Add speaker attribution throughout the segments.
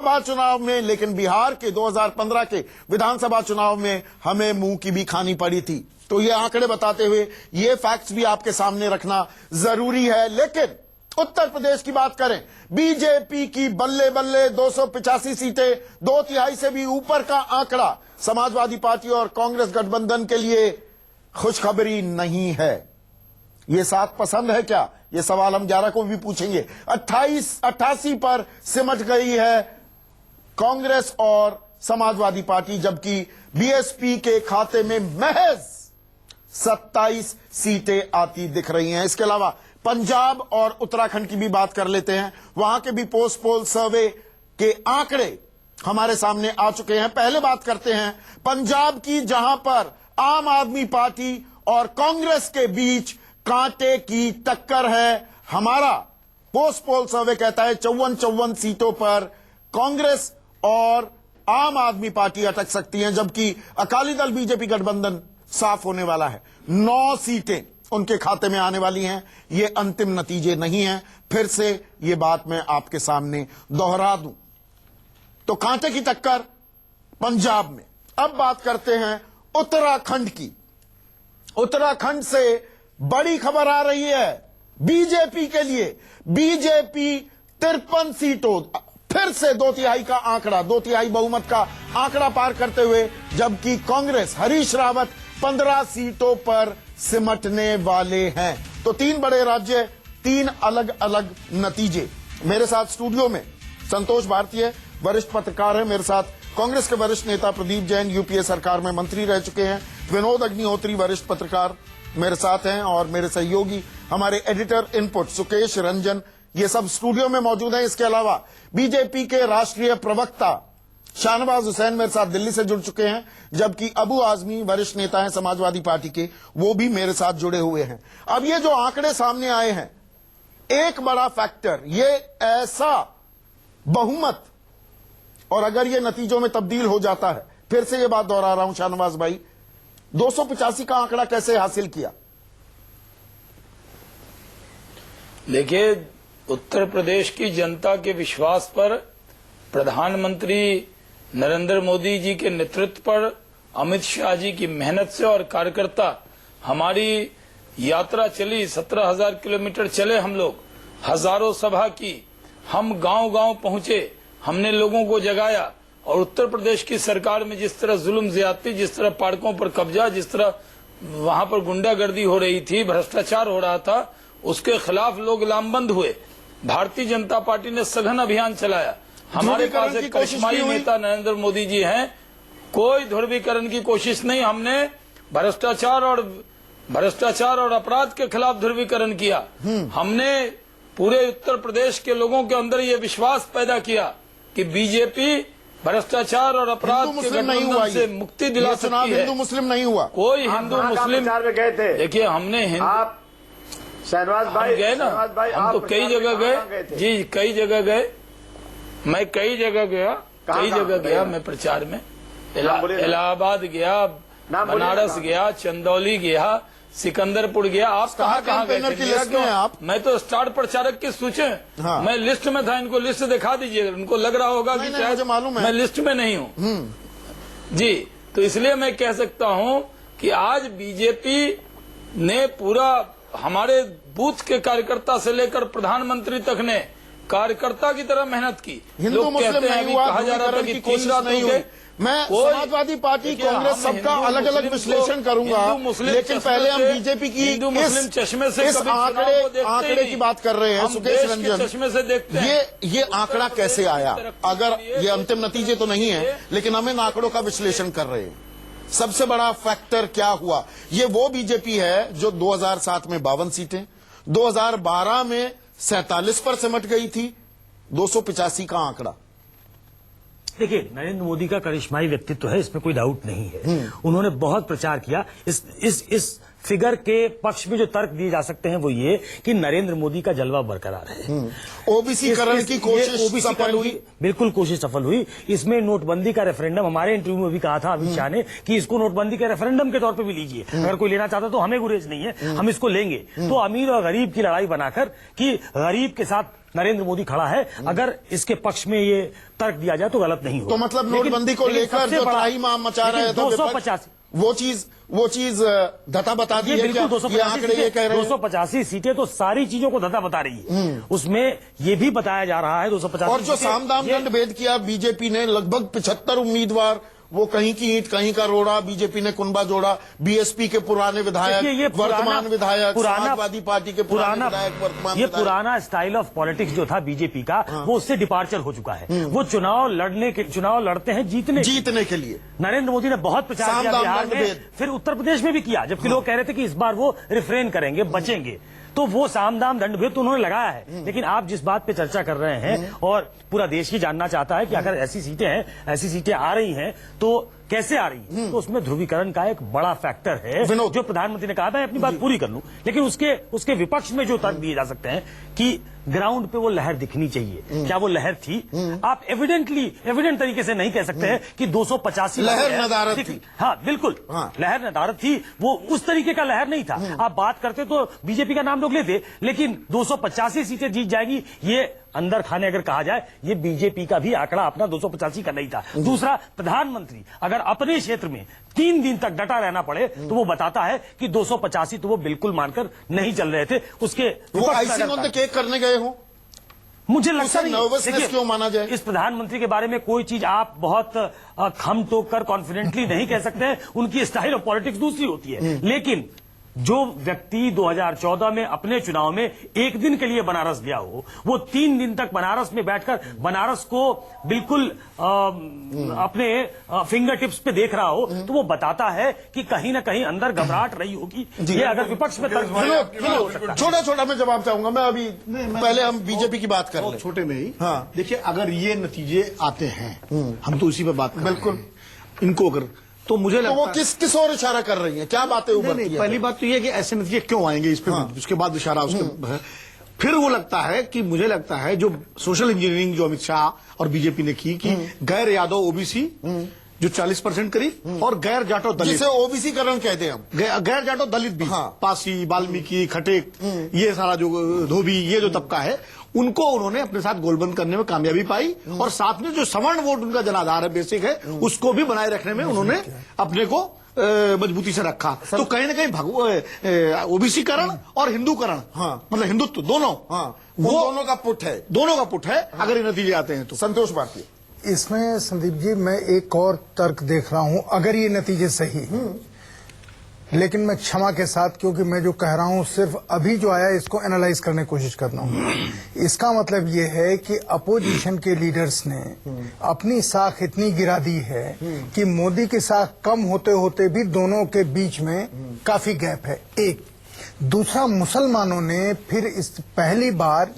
Speaker 1: विधानसभा चुनाव में, लेकिन बिहार के 2015 के विधानसभा चुनाव में हमें मुंह की भी खानी पड़ी थी। तो ये आंकड़े बताते हुए ये फैक्ट्स भी आपके सामने रखना जरूरी है। लेकिन उत्तर प्रदेश की बात करें, बीजेपी की बल्ले बल्ले 285 सीटें, 2/3 से भी ऊपर का आंकड़ा समाजवादी पार्टी और कांग्रेस गठबंधन के लिए खुशखबरी नहीं है। ये साथ पसंद है क्या? ये सवाल हम 11 को भी पूछेंगे। 88 पर सिमट गई है कांग्रेस और समाजवादी पार्टी, जबकि बीएसपी के खाते में महज 27 सीटें आती दिख रही हैं। इसके अलावा पंजाब और उत्तराखंड की भी बात कर लेते हैं। वहां के भी पोस्ट पोल सर्वे के आंकड़े हमारे सामने आ चुके हैं। पहले बात करते हैं पंजाब की, जहां पर आम आदमी पार्टी और कांग्रेस के बीच कांटे की टक्कर है। हमारा पोस्ट पोल सर्वे कहता है 54 सीटों पर कांग्रेस और आम आदमी पार्टी अटक सकती हैं, जबकि अकाली दल बीजेपी गठबंधन साफ होने वाला है। 9 सीटें उनके खाते में आने वाली हैं। ये अंतिम नतीजे नहीं हैं। फिर से ये बात मैं आपके सामने दोहरा दूं तो कांटे की टक्कर पंजाब में। अब बात करते हैं उत्तराखंड की। उत्तराखंड से बड़ी खबर आ रही है बीजेपी के लिए। बीजेपी 53 सीटों, फिर से 2/3 का आंकड़ा, 2/3 बहुमत का आंकड़ा पार करते हुए, जबकि कांग्रेस हरीश रावत 15 सीटों पर सिमटने वाले हैं। तो 3 बड़े राज्य, 3 अलग अलग नतीजे। मेरे साथ स्टूडियो में संतोष भारतीय वरिष्ठ पत्रकार है, मेरे साथ कांग्रेस के वरिष्ठ नेता प्रदीप जैन, यूपीए सरकार में मंत्री रह चुके हैं, विनोद अग्निहोत्री वरिष्ठ पत्रकार मेरे साथ हैं, और मेरे सहयोगी हमारे एडिटर इनपुट सुकेश रंजन, ये सब स्टूडियो में मौजूद हैं। इसके अलावा बीजेपी के राष्ट्रीय प्रवक्ता शाहनवाज हुसैन मेरे साथ दिल्ली से जुड़ चुके हैं, जबकि अबू आजमी वरिष्ठ नेता हैं समाजवादी पार्टी के, वो भी मेरे साथ जुड़े हुए हैं। अब ये जो आंकड़े सामने आए हैं, एक बड़ा फैक्टर, ये ऐसा बहुमत, और अगर ये नतीजों में तब्दील हो जाता है, फिर से ये बात दोहरा रहा हूं शाहनवाज भाई, 285 का आंकड़ा कैसे हासिल किया?
Speaker 2: देखिए, उत्तर प्रदेश की जनता के विश्वास पर, प्रधानमंत्री नरेंद्र मोदी जी के नेतृत्व पर, अमित शाह जी की मेहनत से और कार्यकर्ता, हमारी यात्रा चली, 17,000 किलोमीटर चले हम लोग, हजारों सभा की, हम गांव-गांव पहुंचे, हमने लोगों को जगाया, और उत्तर प्रदेश की सरकार में जिस तरह जुल्म ज्यादती, जिस तरह पार्कों पर कब्जा, जिस तरह वहां पर गुंडागर्दी हो रही थी, भ्रष्टाचार हो रहा था, उसके खिलाफ लोग लामबंद हुए। भारतीय जनता पार्टी ने सघन अभियान चलाया। हमारे पास एक करिश्माई नेता नरेंद्र मोदी जी हैं। कोई ध्रुवीकरण की कोशिश नहीं, हमने भ्रष्टाचार और अपराध के खिलाफ ध्रुवीकरण किया। हमने पूरे उत्तर प्रदेश के लोगों के अंदर ये विश्वास पैदा किया कि बीजेपी भ्रष्टाचार और अपराध के गठबंधन से मुक्ति दिला सकती है।
Speaker 1: हिंदू मुस्लिम नहीं हुआ,
Speaker 2: कोई हिंदू मुस्लिम
Speaker 3: गए थे।
Speaker 2: देखिए, हमने
Speaker 3: शहनवाज भाई
Speaker 2: गए ना, हम तो कई जगह गए जी, कई जगह गए, मैं कई जगह गया मैं प्रचार में। इलाहाबाद गया, बनारस गया, चंदौली गया, सिकंदरपुर गया। आप कहाँ गए थे?
Speaker 1: आप?
Speaker 2: मैं तो स्टार प्रचारक की सूचे,
Speaker 1: हाँ।
Speaker 2: मैं लिस्ट में था। इनको लिस्ट दिखा दीजिए, उनको लग रहा होगा कि शायद मैं लिस्ट में नहीं हूँ जी। तो इसलिए मैं कह सकता हूँ कि आज बीजेपी ने पूरा, हमारे बूथ के कार्यकर्ता से लेकर प्रधानमंत्री तक ने कार्यकर्ता की तरह मेहनत की।
Speaker 1: हिंदू मुस्लिम नहीं हुआ,
Speaker 2: कहा जा रहा था कि
Speaker 1: कोशिश नहीं हुई। मैं समाजवादी पार्टी, कांग्रेस सबका अलग अलग विश्लेषण करूंगा, लेकिन पहले हम बीजेपी की
Speaker 2: हिंदू मुस्लिम चश्मे से
Speaker 1: इस आंकड़े की बात कर रहे हैं। सुकेश रंजन,
Speaker 2: चश्मे से देखते हैं
Speaker 1: ये आंकड़ा कैसे आया? अगर ये अंतिम नतीजे तो नहीं है, लेकिन हम इन आंकड़ों का विश्लेषण कर रहे हैं। सबसे बड़ा फैक्टर क्या हुआ? ये वो बीजेपी है जो 2007 में 52 सीटें, 2012 में 47 पर सिमट गई थी, 285 का आंकड़ा।
Speaker 4: देखिए, नरेंद्र मोदी का करिश्माई व्यक्तित्व है, इसमें कोई डाउट नहीं है। उन्होंने बहुत प्रचार किया। इस फिगर के पक्ष में जो तर्क दिए जा सकते हैं वो ये कि नरेंद्र मोदी का जलवा बरकरार है।
Speaker 1: ओबीसी करण की कोशिश सफल हुई,
Speaker 4: बिल्कुल कोशिश सफल हुई। इसमें नोटबंदी का रेफरेंडम, हमारे इंटरव्यू में भी कहा था अमित शाह ने कि इसको नोटबंदी के रेफरेंडम के तौर पे भी लीजिए, अगर कोई लेना चाहता तो हमें गुरेज नहीं है, हम इसको लेंगे। तो अमीर और गरीब की लड़ाई बनाकर कि गरीब के साथ नरेंद्र मोदी खड़ा है, अगर इसके पक्ष में ये तर्क दिया जाए तो गलत नहीं होगा।
Speaker 1: तो मतलब नोटबंदी को लेकर जो त्राहीमाम मचा रहे हैं
Speaker 4: 285
Speaker 1: वो चीज धता बता दी
Speaker 4: ये
Speaker 1: है
Speaker 4: बिल्कुल
Speaker 1: क्या? ये आंकड़े ये कह रहे हैं
Speaker 4: 285 सीटें तो सारी चीजों को धता बता रही है। उसमें ये भी बताया जा रहा है 285
Speaker 1: और जो सामदाम दंड भेद किया बीजेपी ने, लगभग 75 उम्मीदवार, वो कहीं की ईंट कहीं का रोड़ा, बीजेपी ने कुनबा जोड़ा। बीएसपी के पुराने विधायक, वर्तमान विधायक, समाजवादी पार्टी के पुराने विधायक, वर्तमान
Speaker 4: ये
Speaker 1: विधायक।
Speaker 4: पुराना स्टाइल ऑफ पॉलिटिक्स जो था बीजेपी का, वो उससे डिपार्चर हो चुका है। वो चुनाव लड़ते हैं जीतने
Speaker 1: के लिए।
Speaker 4: नरेंद्र मोदी ने बहुत प्रचार किया बिहार में,
Speaker 1: भेद।
Speaker 4: फिर उत्तर प्रदेश में भी किया, जबकि लोग कह रहे थे कि इस बार वो रिफ्रेन करेंगे, बचेंगे। तो वो साम दाम दंड भेद तो उन्होंने लगाया है। लेकिन आप जिस बात पे चर्चा कर रहे हैं और पूरा देश ही जानना चाहता है कि अगर ऐसी सीटें हैं, ऐसी सीटें आ रही हैं तो कैसे आ रही है, तो उसमें ध्रुवीकरण का एक बड़ा फैक्टर है। जो प्रधानमंत्री ने कहा था, अपनी बात पूरी कर लूं, लेकिन उसके विपक्ष में जो तर्क दिए जा सकते हैं कि ग्राउंड पे वो लहर दिखनी चाहिए। क्या वो लहर थी? आप एविडेंट तरीके से नहीं कह सकते हैं कि 285
Speaker 1: लहर नदारत थी।
Speaker 4: हाँ बिल्कुल, लहर नदारत थी। वो उस तरीके का लहर नहीं था। आप बात करते तो बीजेपी का नाम लोग लेते, लेकिन 285 सीटें जीत जाएगी ये अंदर खाने अगर कहा जाए, ये बीजेपी का भी आंकड़ा अपना 285 का नहीं था। दूसरा, प्रधानमंत्री अगर अपने क्षेत्र में 3 दिन तक डटा रहना पड़े तो वो बताता है कि 285 तो वो बिल्कुल मानकर नहीं चल रहे थे। उसके
Speaker 1: वो आइसिंग ऑन द केक करने गए हो,
Speaker 4: मुझे लगता नहीं।
Speaker 1: नर्वसनेस क्यों माना जाए?
Speaker 4: इस प्रधानमंत्री के बारे में कोई चीज आप बहुत खम तो कर कॉन्फिडेंटली नहीं कह सकते हैं। उनकी स्टाइल ऑफ पॉलिटिक्स दूसरी होती है। लेकिन जो व्यक्ति 2014 में अपने चुनाव में एक दिन के लिए बनारस गया हो, वो 3 दिन तक बनारस में बैठकर बनारस को बिल्कुल अपने फिंगर टिप्स पे देख रहा हो, तो वो बताता है कि कहीं ना कहीं अंदर घबराहट रही होगी। ये अगर विपक्ष में
Speaker 1: छोटा मैं जवाब चाहूंगा। मैं अभी पहले हम बीजेपी की बात कर लें,
Speaker 5: छोटे में ही।
Speaker 1: हाँ।
Speaker 5: देखिए, अगर ये नतीजे आते हैं, हम तो उसी पे बात कर रहे हैं।
Speaker 1: बिल्कुल।
Speaker 5: इनको अगर तो मुझे लगता
Speaker 1: तो वो किस ओर इशारा कर रही है, क्या बातें उभरती है?
Speaker 5: पहली बात तो ये कि ऐसे नतीजे क्यों आएंगे इस पे, उसके बाद इशारा उसके फिर वो लगता है कि मुझे लगता है जो सोशल इंजीनियरिंग जो अमित शाह और बीजेपी ने की कि गैर यादव ओबीसी जो 40% करीब और गैर जाटो दलित,
Speaker 1: जिसे ओबीसी करण कहते हैं हम,
Speaker 5: गैर जाटो दलित भी, पासी, वाल्मीकि, खटेक, ये सारा जो धोबी, ये जो तबका है, उनको उन्होंने अपने साथ गोलबंद करने में कामयाबी पाई। और साथ में जो सवर्ण वोट उनका जनाधार है, बेसिक है, उसको भी बनाए रखने में उन्होंने अपने को मजबूती से रखा। तो कहीं ना कहीं ओबीसी करण और हिंदूकरण, मतलब हिंदुत्व दोनों,
Speaker 1: वो दोनों का पुट है
Speaker 5: अगर ये नतीजे आते हैं तो।
Speaker 1: संतोष भारतीय,
Speaker 6: इसमें संदीप जी मैं एक और तर्क देख रहा हूं, अगर ये नतीजे सही, लेकिन मैं क्षमा के साथ, क्योंकि मैं जो कह रहा हूं सिर्फ अभी जो आया इसको एनालाइज करने की कोशिश करता हूं। इसका मतलब ये है कि अपोजिशन के लीडर्स ने अपनी साख इतनी गिरा दी है कि मोदी की साख कम होते होते भी दोनों के बीच में काफी गैप है। एक दूसरा, मुसलमानों ने फिर इस पहली बार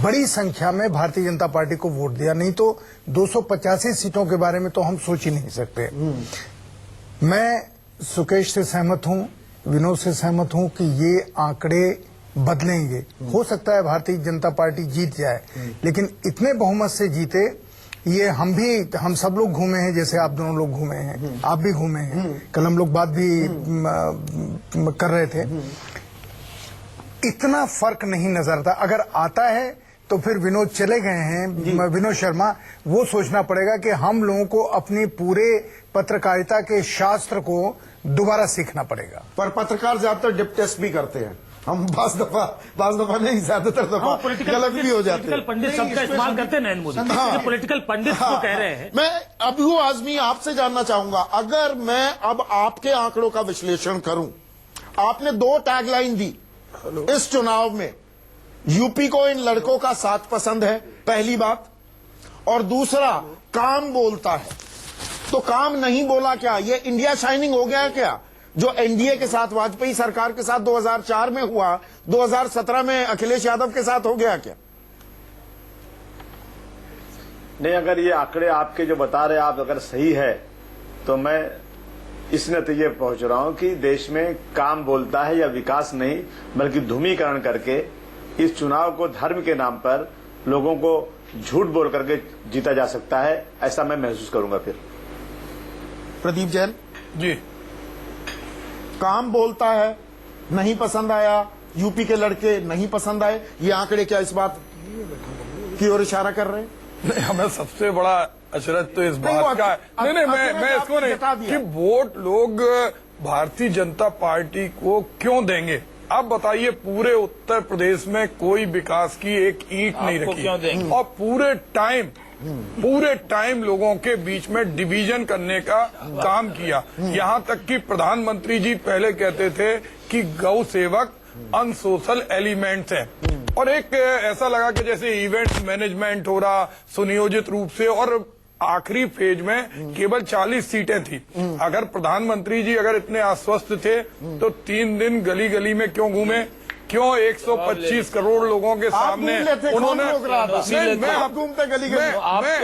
Speaker 6: बड़ी संख्या में भारतीय जनता पार्टी को वोट दिया, नहीं तो 285 सीटों के बारे में तो हम सोच ही नहीं सकते। मैं सुकेश से सहमत हूं, विनोद से सहमत हूं कि ये आंकड़े बदलेंगे। हो सकता है भारतीय जनता पार्टी जीत जाए, लेकिन इतने बहुमत से जीते, ये हम सब लोग घूमे हैं, जैसे आप दोनों लोग घूमे हैं, आप भी घूमे हैं, कल हम लोग बात भी कर रहे थे, इतना फर्क नहीं नजर आता। अगर आता है तो फिर विनोद चले गए हैं, विनोद शर्मा, वो सोचना पड़ेगा कि हम लोगों को अपनी पूरे पत्रकारिता के शास्त्र को दोबारा सीखना पड़ेगा।
Speaker 1: पर पत्रकार ज्यादातर डिप टेस्ट भी करते हैं, हम बाज दफा नहीं, ज्यादातर दफा गलत भी हो जाते हैं।
Speaker 4: पॉलिटिकल पंडित शब्द का इस्तेमाल करते हैं नरेंद्र मोदी। जो पॉलिटिकल पंडित जो कह रहे हैं,
Speaker 1: मैं अबू आजमी आपसे जानना चाहूंगा, अगर मैं अब आपके आंकड़ों का विश्लेषण करूं, आपने 2 टैगलाइन दी इस चुनाव में, यूपी को इन लड़कों का साथ पसंद है, पहली बात, और दूसरा काम बोलता है, तो काम नहीं बोला क्या? ये इंडिया शाइनिंग हो गया क्या? जो एनडीए के साथ, वाजपेयी सरकार के साथ 2004 में हुआ, 2017 में अखिलेश यादव के साथ हो गया क्या?
Speaker 3: नहीं, अगर ये आंकड़े आपके जो बता रहे आप अगर सही है, तो मैं इस नतीजे पर पहुंच रहा हूं कि देश में काम बोलता है या विकास नहीं, बल्कि धूमीकरण करके इस चुनाव को धर्म के नाम पर लोगों को झूठ बोल करके जीता जा सकता है, ऐसा मैं महसूस करूंगा। फिर
Speaker 1: प्रदीप जैन
Speaker 7: जी,
Speaker 1: काम बोलता है, नहीं पसंद आया, यूपी के लड़के नहीं पसंद आए, ये आंकड़े क्या इस बात की ओर इशारा कर रहे हैं?
Speaker 7: नहीं, हमें सबसे बड़ा अचरज तो इस
Speaker 1: नहीं,
Speaker 7: बात का है।
Speaker 1: अब-
Speaker 7: नहीं,
Speaker 1: अब
Speaker 7: मैं इसको
Speaker 1: आपने जता
Speaker 7: नहीं
Speaker 1: दिया।
Speaker 7: कि वोट लोग भारतीय जनता पार्टी को क्यों देंगे। आप बताइए, पूरे उत्तर प्रदेश में कोई विकास की एक ईंट नहीं
Speaker 2: आपको
Speaker 7: रखी
Speaker 2: क्यों देंगे?
Speaker 7: और पूरे टाइम लोगों के बीच में डिवीजन करने का काम किया। यहाँ तक कि प्रधानमंत्री जी पहले कहते थे कि गौ सेवक अनसोशल एलिमेंट्स हैं, और एक ऐसा लगा कि जैसे इवेंट मैनेजमेंट हो रहा सुनियोजित रूप से, और आखिरी फेज में केवल 40 सीटें थी। अगर प्रधानमंत्री जी अगर इतने आश्वस्त थे तो 3 दिन गली गली में क्यों घूमे, क्यों 125 करोड़ लोगों के सामने
Speaker 1: घूम लेते,
Speaker 7: उन्होंने
Speaker 1: कौन रोक रहा था?
Speaker 7: नहीं, मैं
Speaker 1: आप घूमते गली गली।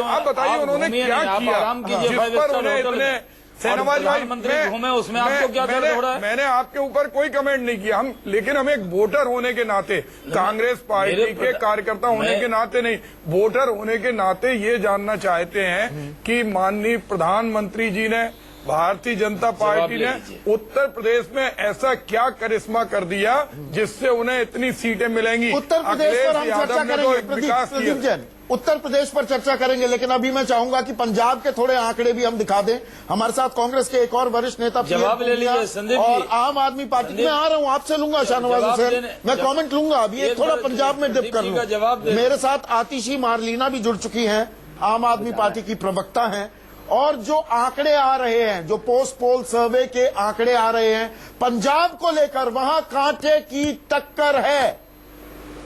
Speaker 7: आप बताइए उन्होंने
Speaker 2: घूमिए
Speaker 7: क्या
Speaker 2: नहीं, आप
Speaker 7: किया
Speaker 2: आराम कीजिए
Speaker 7: जिस
Speaker 2: फाइव
Speaker 7: पर
Speaker 2: स्टार
Speaker 7: उन्हें
Speaker 2: होटल
Speaker 7: इतने
Speaker 2: में।
Speaker 7: शहनवाज
Speaker 2: और
Speaker 7: भाई,
Speaker 2: प्रधानमंत्री घूमे, उसमें आपको क्या दर्द हो रहा है?
Speaker 7: मैंने आपके ऊपर कोई कमेंट नहीं किया। लेकिन हम एक वोटर होने के नाते, कांग्रेस पार्टी के कार्यकर्ता होने के नाते नहीं, वोटर होने के नाते ये जानना चाहते हैं कि माननीय प्रधानमंत्री जी ने, भारतीय जनता पार्टी ने उत्तर प्रदेश में ऐसा क्या करिश्मा कर दिया जिससे उन्हें इतनी सीटें मिलेंगी।
Speaker 1: उत्तर प्रदेश पर हम
Speaker 7: अखिलेश
Speaker 1: चर्चा
Speaker 7: यादव ने तो
Speaker 1: करेंगे,
Speaker 7: विकास
Speaker 1: प्रदीप
Speaker 7: किया।
Speaker 1: जैन, उत्तर प्रदेश पर चर्चा करेंगे, लेकिन अभी मैं चाहूंगा कि पंजाब के थोड़े आंकड़े भी हम दिखा दें। हमारे साथ कांग्रेस के एक और वरिष्ठ नेता
Speaker 2: जवाब ले लीजिए संदीप जी।
Speaker 1: और आम आदमी पार्टी, मैं आ रहा हूं, आपसे लूंगा शाहनवाज
Speaker 2: जवाब
Speaker 1: हुसैन,
Speaker 2: देने-
Speaker 1: मैं कमेंट लूंगा अभी, एक थोड़ा पंजाब में डिप कर
Speaker 2: संदीप जी का जवाब
Speaker 1: लूं।
Speaker 2: दे-
Speaker 1: मेरे साथ आतिशी मारलीना भी जुड़ चुकी हैं, आम आदमी पार्टी की प्रवक्ता हैं, और जो आंकड़े आ रहे हैं, जो पोस्ट पोल सर्वे के आंकड़े आ रहे हैं पंजाब को लेकर, वहां कांटे की टक्कर है।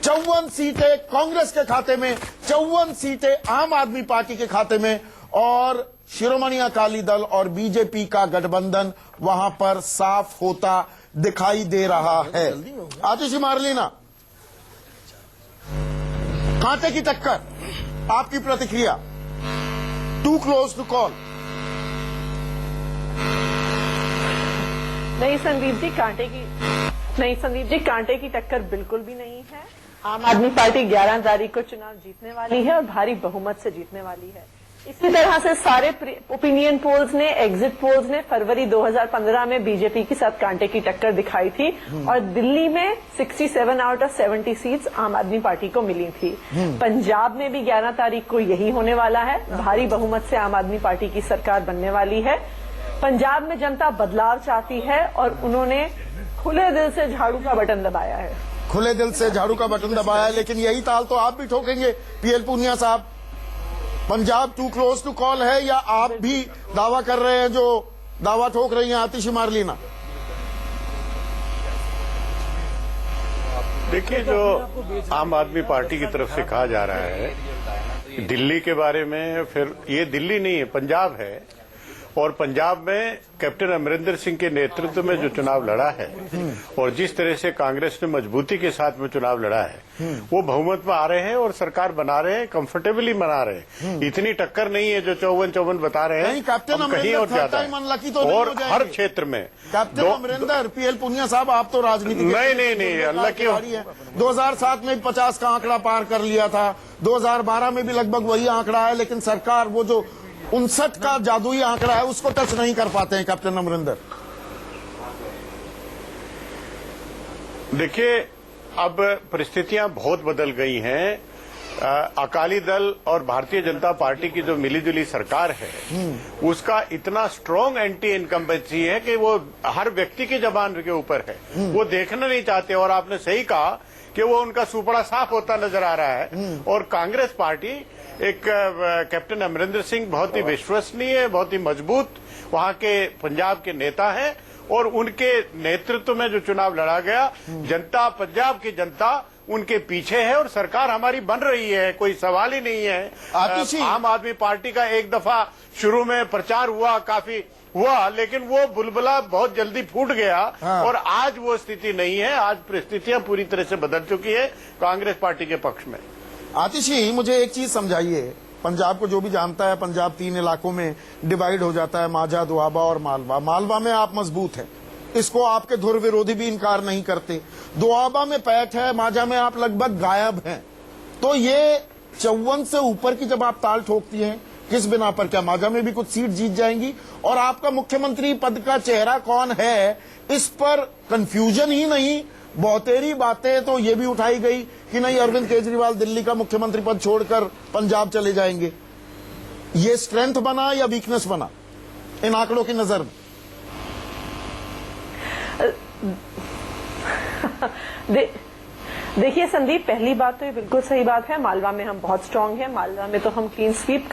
Speaker 1: 54 सीटें कांग्रेस के खाते में, 54 सीटें आम आदमी पार्टी के खाते में, और शिरोमणि अकाली दल और बीजेपी का गठबंधन वहां पर साफ होता दिखाई दे रहा है। आतिशी मारलीना, कांटे की टक्कर, आपकी प्रतिक्रिया? Too close to call?
Speaker 8: नहीं संदीप जी, कांटे की टक्कर बिल्कुल भी नहीं है। आम आदमी पार्टी 11 तारीख को चुनाव जीतने वाली है और भारी बहुमत से जीतने वाली है। इसी तरह से सारे ओपिनियन पोल्स ने, एग्जिट पोल्स ने फरवरी 2015 में बीजेपी के साथ कांटे की टक्कर दिखाई थी, और दिल्ली में 67 आउट ऑफ 70 सीट्स आम आदमी पार्टी को मिली थी। पंजाब में भी 11 तारीख को यही होने वाला है, भारी बहुमत से आम आदमी पार्टी की सरकार बनने वाली है। पंजाब में जनता बदलाव चाहती है और उन्होंने खुले दिल से झाड़ू का बटन दबाया है।
Speaker 1: खुले दिल से झाड़ू का बटन दबाया है, लेकिन यही ताल तो आप भी ठोकेंगे पीएल पूनिया साहब। Punjab too close to call है, या आप भी दावा कर रहे हैं जो दावा ठोक रही हैं आतिशी मारलीना?
Speaker 9: देखिए, जो आम आदमी पार्टी की तरफ से कहा जा रहा है दिल्ली के बारे में, फिर ये दिल्ली नहीं है, पंजाब है, और पंजाब में कैप्टन अमरिंदर सिंह के नेतृत्व में जो चुनाव लड़ा है और जिस तरह से कांग्रेस ने मजबूती के साथ में चुनाव लड़ा है, वो बहुमत में आ रहे हैं और सरकार बना रहे हैं, कंफर्टेबली बना रहे हैं। इतनी टक्कर नहीं है जो 54 बता रहे हैं,
Speaker 1: नहीं, कैप्टन
Speaker 9: अब कहीं
Speaker 1: अमरिंदर
Speaker 9: और
Speaker 1: थर्ड
Speaker 9: ज्यादा
Speaker 1: टाइम अनलकी
Speaker 9: है।
Speaker 1: तो नहीं
Speaker 9: और
Speaker 1: हो जाएंगे।
Speaker 9: हर क्षेत्र में
Speaker 1: कैप्टन अमरिंदर, पीएल पूनिया साहब, आप तो राजनीति
Speaker 9: नहीं, अल्लाह की
Speaker 1: 2007 में 50 का आंकड़ा पार कर लिया था, 2012 में भी लगभग वही आंकड़ा है, लेकिन सरकार वो जो 59 का जादुई आंकड़ा है उसको टच नहीं कर पाते हैं कैप्टन अमरिंदर।
Speaker 9: देखिए, अब परिस्थितियां बहुत बदल गई हैं। अकाली दल और भारतीय जनता पार्टी की जो मिलीजुली सरकार है उसका इतना स्ट्रांग एंटी इनकम्बेंसी है कि वो हर व्यक्ति की जबान के ऊपर है, वो देखना नहीं चाहते। और आपने सही कहा कि वो उनका सुपड़ा साफ होता नजर आ रहा है। और कांग्रेस पार्टी, एक कैप्टन अमरिंदर सिंह बहुत ही विश्वसनीय, बहुत ही मजबूत वहां के पंजाब के नेता हैं, और उनके नेतृत्व में जो चुनाव लड़ा गया, जनता, पंजाब की जनता उनके पीछे है और सरकार हमारी बन रही है, कोई सवाल ही नहीं है। आम आदमी पार्टी का एक दफा शुरू में प्रचार हुआ, काफी हुआ, लेकिन वो बुलबुला बहुत जल्दी फूट गया। और आज वो स्थिति नहीं है, आज परिस्थितियां पूरी तरह से बदल चुकी है कांग्रेस पार्टी के पक्ष में।
Speaker 1: आतिशी, मुझे एक चीज समझाइए, पंजाब को जो भी जानता है, पंजाब 3 इलाकों में डिवाइड हो जाता है, माझा, दोआबा और मालवा। मालवा में आप मजबूत हैं, इसको आपके धुर विरोधी भी इनकार नहीं करते। दोआबा में पैठ है, माझा में आप लगभग गायब हैं। तो ये 54 से ऊपर की जब आप ताल ठोकती हैं, किस बिना पर? क्या माझा में भी कुछ सीट जीत जाएंगी? और आपका मुख्यमंत्री पद का चेहरा कौन है, इस पर कंफ्यूजन ही नहीं, बहुतेरी बातें तो ये भी उठाई गई कि नहीं, अरविंद केजरीवाल दिल्ली का मुख्यमंत्री पद छोड़कर पंजाब चले जाएंगे। ये स्ट्रेंथ बना या वीकनेस बना इन आंकड़ों की नजर में?
Speaker 8: देखिए संदीप, पहली बात तो ये बिल्कुल सही बात है, मालवा में हम बहुत स्ट्रांग हैं, मालवा में तो हम क्लीन स्वीप